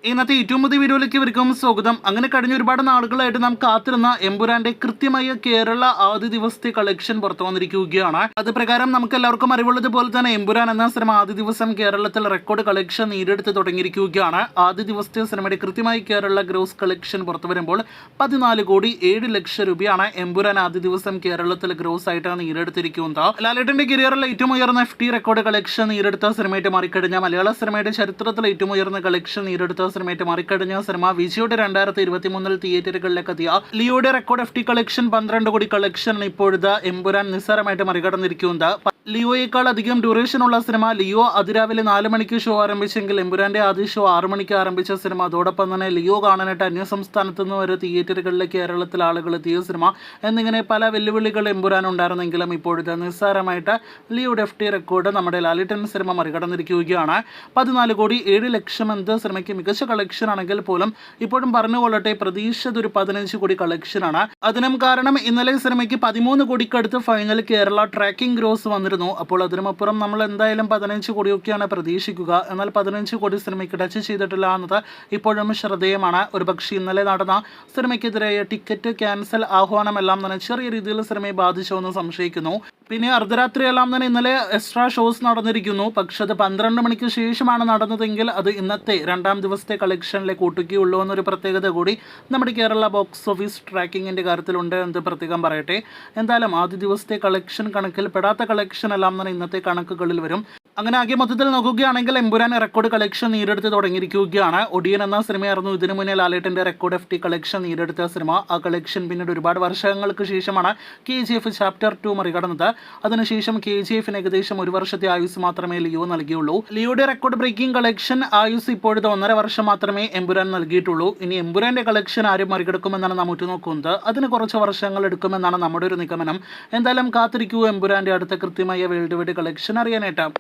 ഇന്നത്തെ ഏറ്റവും പുതിയ വീഡിയോയിലേക്ക് ഇവർക്കും സ്വാഗതം. അങ്ങനെ കഴിഞ്ഞ ഒരുപാട് നാളുകളായിട്ട് നാം കാത്തിരുന്ന എമ്പുരാന്റെ കൃത്യമായ കേരള ആദ്യ ദിവസത്തെ കളക്ഷൻ പുറത്തു വന്നിരിക്കുകയാണ്. അത് പ്രകാരം നമുക്ക് എല്ലാവർക്കും അറിവുള്ളത് പോലെ തന്നെ എമ്പുരാൻ എന്ന സിനിമ ആദ്യ ദിവസം കേരളത്തിൽ റെക്കോർഡ് കളക്ഷൻ നേടിയെടുത്ത് തുടങ്ങിയിരിക്കുകയാണ്. ആദ്യ ദിവസത്തെ സിനിമയുടെ കൃത്യമായി കേരള ഗ്രോസ് കളക്ഷൻ പുറത്തു വരുമ്പോൾ 14,07,00,000 രൂപയാണ് എമ്പുരാൻ ആദ്യ ദിവസം കേരളത്തിൽ ഗ്രോസ് ആയിട്ട് നേടിയെടുത്തിരിക്കുന്നത്. ലാലേട്ടന്റെ കരിയറിൽ ഏറ്റവും ഉയർന്ന FT റെക്കോർഡ് കളക്ഷൻ നേടിയെടുത്ത സിനിമയായിട്ട് മാറിക്കഴിഞ്ഞ മലയാള സിനിമയുടെ ചരിത്രത്തിൽ ഏറ്റവും ഉയർന്ന കളക്ഷൻ നേടിയെടുത്ത സിനിമയായിട്ട് മാറിക്കഴിഞ്ഞ സിനിമ വിജയുടെ 2023 തിയേറ്ററുകളിലേക്ക് എത്തിയ ലിയോയുടെ റെക്കോർഡ് FT കളക്ഷൻ 12 കോടി കളക്ഷൻ ഇപ്പോഴത്തെ എമ്പുരാൻ നിസ്സാരമായിട്ട് മറികടന്നിരിക്കുന്നത്. ലിയോയേക്കാൾ അധികം ഡ്യൂറേഷൻ ഉള്ള സിനിമ ലിയോ അതിരാവിലെ 4 മണിക്ക് ഷോ ആരംഭിച്ചെങ്കിൽ എമ്പുരാന്റെ ആദ്യ ഷോ 6 മണിക്ക് ആരംഭിച്ച സിനിമ. അതോടൊപ്പം തന്നെ ലിയോ കാണാനായിട്ട് അന്യസംസ്ഥാനത്തു നിന്ന് വരെ തിയേറ്ററുകളിലേക്ക് കേരളത്തിൽ ആളുകൾ എത്തിയ സിനിമ എന്നിങ്ങനെ പല വെല്ലുവിളികൾ എമ്പുരാൻ ഉണ്ടായിരുന്നെങ്കിലും ഇപ്പോഴത്തെ നിസ്സാരമായിട്ട് ലിയോയുടെ FT റെക്കോർഡ് നമ്മുടെ ലാലേട്ടൻ സിനിമ മറികടന്നിരിക്കുകയാണ്. 14,07,00,000 എന്ത് സിനിമയ്ക്ക് മികച്ച കളക്ഷൻ ആണെങ്കിൽ പോലും ഇപ്പോഴും പറഞ്ഞുകൊള്ളട്ടെ, പ്രതീക്ഷിച്ചത് ഒരു 15 കോടി കളക്ഷനാണ്. അതിനും കാരണം ഇന്നലെ സിനിമയ്ക്ക് 13 കോടിക്കടുത്ത് ഫൈനൽ കേരള ട്രാക്കിംഗ് ഗ്രോസ് വന്നിരുന്നു. അപ്പോൾ അതിനുമപ്പുറം നമ്മൾ എന്തായാലും 15 കോടിയൊക്കെയാണ് പ്രതീക്ഷിക്കുക. എന്നാൽ 15 കോടി സിനിമയ്ക്ക് ടച്ച് ചെയ്തിട്ടില്ല എന്നത് ഇപ്പോഴും ശ്രദ്ധേയമാണ്. ഒരുപക്ഷെ ഇന്നലെ നടന്ന സിനിമയ്ക്കെതിരായ ടിക്കറ്റ് ക്യാൻസൽ ആഹ്വാനമെല്ലാം തന്നെ ചെറിയ രീതിയിൽ സിനിമയെ ബാധിച്ചോ എന്ന് സംശയിക്കുന്നു. പിന്നെ അർദ്ധരാത്രിയെല്ലാം തന്നെ ഇന്നലെ എക്സ്ട്രാ ഷോസ് നടന്നിരിക്കുന്നു. പക്ഷെ അത് 12 മണിക്ക് ശേഷമാണ് നടന്നതെങ്കിൽ അത് ഇന്നത്തെ രണ്ടാം ദിവസത്തെ കളക്ഷനിലേക്ക് കൂട്ടുകയുള്ളൂ എന്നൊരു പ്രത്യേകത കൂടി നമ്മുടെ കേരള ബോക്സ് ഓഫീസ് ട്രാക്കിങ്ങിൻ്റെ കാര്യത്തിലുണ്ട് എന്ന് പ്രത്യേകം പറയട്ടെ. എന്തായാലും ആദ്യ ദിവസത്തെ കളക്ഷൻ കണക്കിൽ പെടാത്ത കളക്ഷൻ എല്ലാം തന്നെ ഇന്നത്തെ കണക്കുകളിൽ വരും. അങ്ങനെ ആകെ മൊത്തത്തിൽ നോക്കുകയാണെങ്കിൽ എമ്പുരാൻ റെക്കോർഡ് കളക്ഷൻ നേടിയെടുത്ത് തുടങ്ങിയിരിക്കുകയാണ്. ഒടിയൻ എന്ന സിനിമയായിരുന്നു ഇതിനു മുന്നേ ലാലേട്ടൻ്റെ റെക്കോർഡ് FT കളക്ഷൻ നേടിയെടുത്ത സിനിമ. ആ കളക്ഷൻ പിന്നീട് ഒരുപാട് വർഷങ്ങൾക്ക് ശേഷമാണ് KGF ചാപ്റ്റർ 2 മറികടന്നത്. അതിനുശേഷം KGF ഏകദേശം 1 വർഷത്തെ ആയുസ് മാത്രമേ ലിയോ നൽകിയുള്ളൂ. ലിയോയുടെ റെക്കോർഡ് ബ്രേക്കിംഗ് കളക്ഷൻ ആയുസ് ഇപ്പോഴത്തെ 1.5 വർഷം മാത്രമേ എമ്പുരാൻ നൽകിയിട്ടുള്ളൂ. ഇനി എമ്പുരാന്റെ കളക്ഷൻ ആരും മറികടക്കുമെന്നാണ് നാം ഉറ്റുനോക്കുന്നത്. അതിന് കുറച്ച് വർഷങ്ങൾ എടുക്കുമെന്നാണ് നമ്മുടെ ഒരു നിഗമനം. എന്തായാലും കാത്തിരിക്കൂ എമ്പുരാന്റെ അടുത്ത കൃത്യമായ വേൾഡ് വൈഡ് കളക്ഷൻ അറിയാനായിട്ട്.